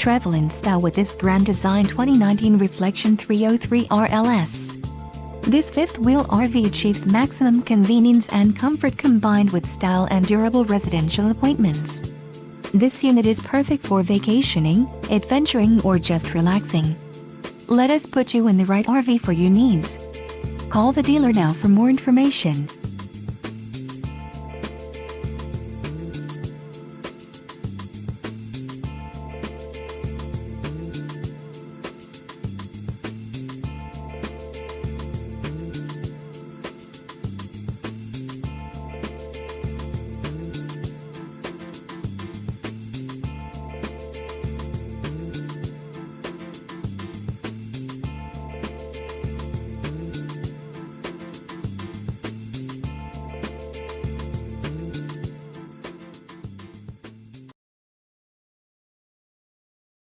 Travel in style with this Grand Design 2019 Reflection 303 RLS. This fifth-wheel RV achieves maximum convenience and comfort combined with style and durable residential appointments. This unit is perfect for vacationing, adventuring, or just relaxing. Let us put you in the right RV for your needs. Call the dealer now for more information.